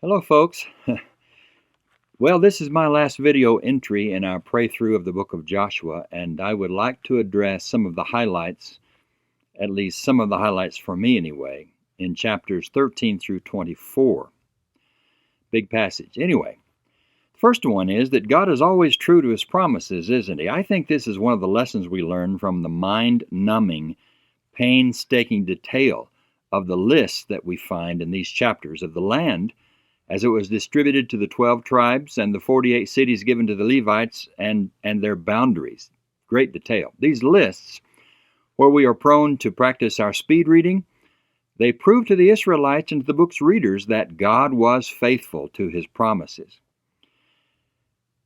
Hello, folks. Well, this is my last video entry in our pray-through of the book of Joshua, and I would like to address some of the highlights, at least some of the highlights for me anyway, in chapters 13 through 24. Big passage. Anyway, the first one is that God is always true to His promises, isn't He? I think this is one of the lessons we learn from the mind-numbing, painstaking detail of the lists that we find in these chapters of the land as it was distributed to the 12 tribes and the 48 cities given to the Levites and their boundaries. Great detail. These lists, where we are prone to practice our speed reading, they prove to the Israelites and to the book's readers that God was faithful to His promises.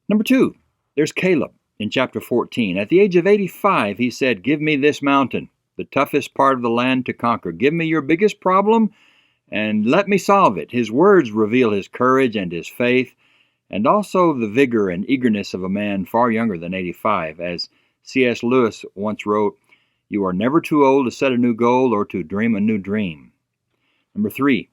Number 2, there's Caleb in chapter 14. At the age of 85, he said, "Give me this mountain, the toughest part of the land to conquer. Give me your biggest problem, and let me solve it." His words reveal his courage and his faith, and also the vigor and eagerness of a man far younger than 85. As C.S. Lewis once wrote, "You are never too old to set a new goal or to dream a new dream." Number 3,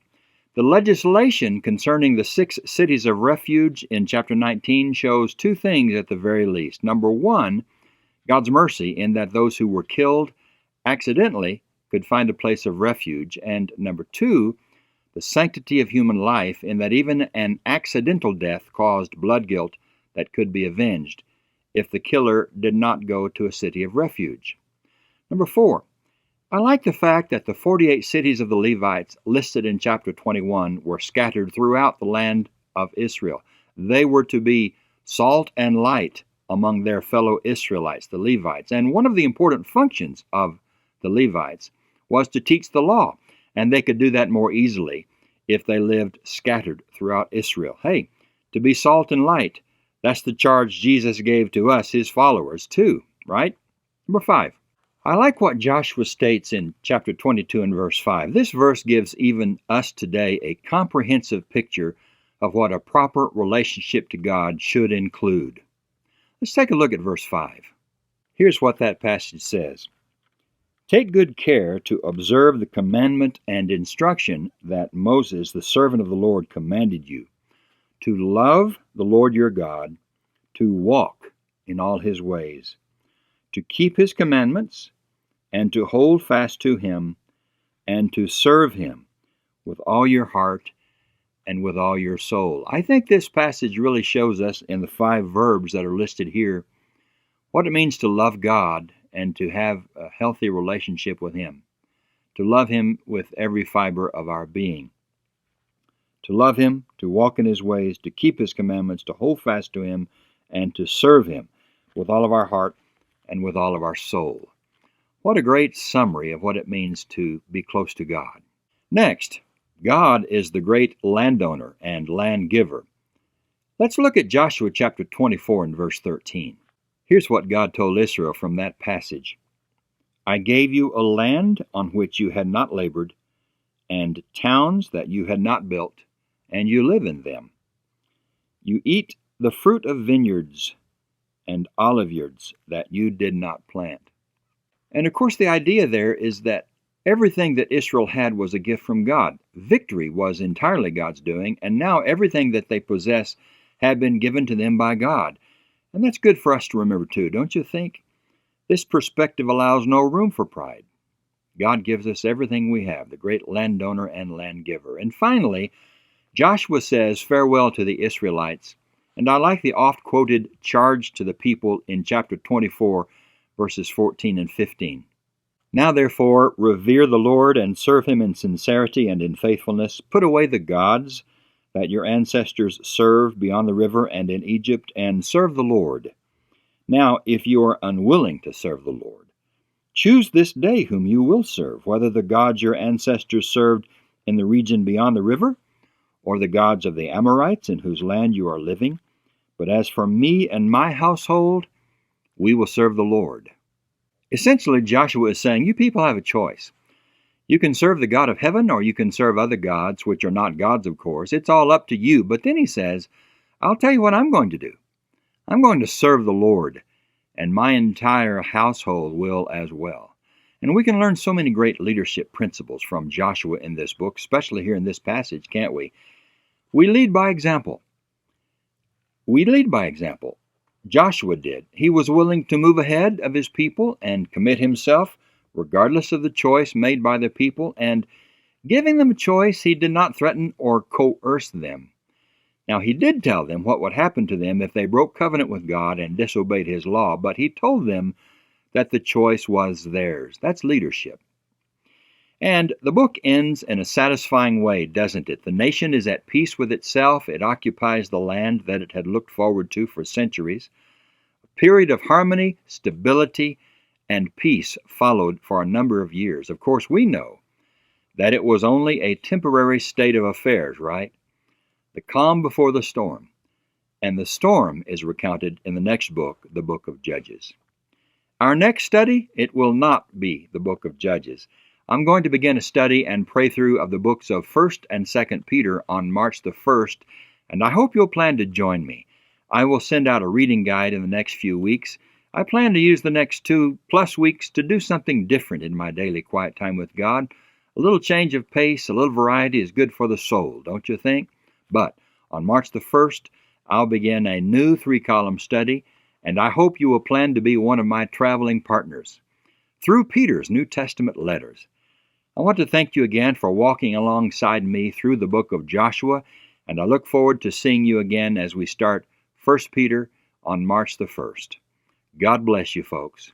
the legislation concerning the 6 cities of refuge in chapter 19 shows 2 things at the very least. Number 1, God's mercy in that those who were killed accidentally could find a place of refuge, and number 2, the sanctity of human life in that even an accidental death caused blood guilt that could be avenged if the killer did not go to a city of refuge. Number 4, I like the fact that the 48 cities of the Levites listed in chapter 21 were scattered throughout the land of Israel. They were to be salt and light among their fellow Israelites, the Levites, and one of the important functions of the Levites was to teach the law, and they could do that more easily if they lived scattered throughout Israel. Hey, to be salt and light, that's the charge Jesus gave to us, His followers, too, right? Number 5, I like what Joshua states in chapter 22 and verse 5. This verse gives even us today a comprehensive picture of what a proper relationship to God should include. Let's take a look at verse 5. Here's what that passage says. "Take good care to observe the commandment and instruction that Moses, the servant of the Lord, commanded you, to love the Lord your God, to walk in all His ways, to keep His commandments, and to hold fast to Him, and to serve Him with all your heart and with all your soul." I think this passage really shows us in the 5 verbs that are listed here what it means to love God and to have a healthy relationship with Him, to love Him with every fiber of our being, to love Him, to walk in His ways, to keep His commandments, to hold fast to Him, and to serve Him with all of our heart and with all of our soul. What a great summary of what it means to be close to God. Next, God is the great landowner and land giver. Let's look at Joshua chapter 24 and verse 13. Here's what God told Israel from that passage. "I gave you a land on which you had not labored, and towns that you had not built, and you live in them. You eat the fruit of vineyards and oliveyards that you did not plant." And of course the idea there is that everything that Israel had was a gift from God. Victory was entirely God's doing, and now everything that they possess had been given to them by God. And that's good for us to remember too, don't you think? This perspective allows no room for pride. God gives us everything we have, the great landowner and land giver. And finally, Joshua says farewell to the Israelites. And I like the oft-quoted charge to the people in chapter 24, verses 14 and 15. "Now therefore, revere the Lord and serve Him in sincerity and in faithfulness. Put away the gods that your ancestors served beyond the river and in Egypt, and serve the Lord. Now, if you are unwilling to serve the Lord, choose this day whom you will serve, whether the gods your ancestors served in the region beyond the river, or the gods of the Amorites in whose land you are living. But as for me and my household, we will serve the Lord." Essentially, Joshua is saying, you people have a choice. You can serve the God of heaven, or you can serve other gods, which are not gods, of course. It's all up to you. But then he says, I'll tell you what I'm going to do. I'm going to serve the Lord, and my entire household will as well. And we can learn so many great leadership principles from Joshua in this book, especially here in this passage, can't we? We lead by example. We lead by example. Joshua did. He was willing to move ahead of his people and commit himself, regardless of the choice made by the people, and giving them a choice, he did not threaten or coerce them. Now, he did tell them what would happen to them if they broke covenant with God and disobeyed his law, but he told them that the choice was theirs. That's leadership. And the book ends in a satisfying way, doesn't it? The nation is at peace with itself. It occupies the land that it had looked forward to for centuries. A period of harmony, stability, and peace followed for a number of years. Of course, we know that it was only a temporary state of affairs, right? The calm before the storm. And the storm is recounted in the next book, the book of Judges. Our next study, it will not be the book of Judges. I'm going to begin a study and pray through of the books of 1st and 2nd Peter on March the 1st, and I hope you'll plan to join me. I will send out a reading guide in the next few weeks. I plan to use the next 2+ weeks to do something different in my daily quiet time with God. A little change of pace, a little variety is good for the soul, don't you think? But on March the 1st, I'll begin a new 3-column study, and I hope you will plan to be one of my traveling partners through Peter's New Testament letters. I want to thank you again for walking alongside me through the book of Joshua, and I look forward to seeing you again as we start 1 Peter on March the 1st. God bless you, folks.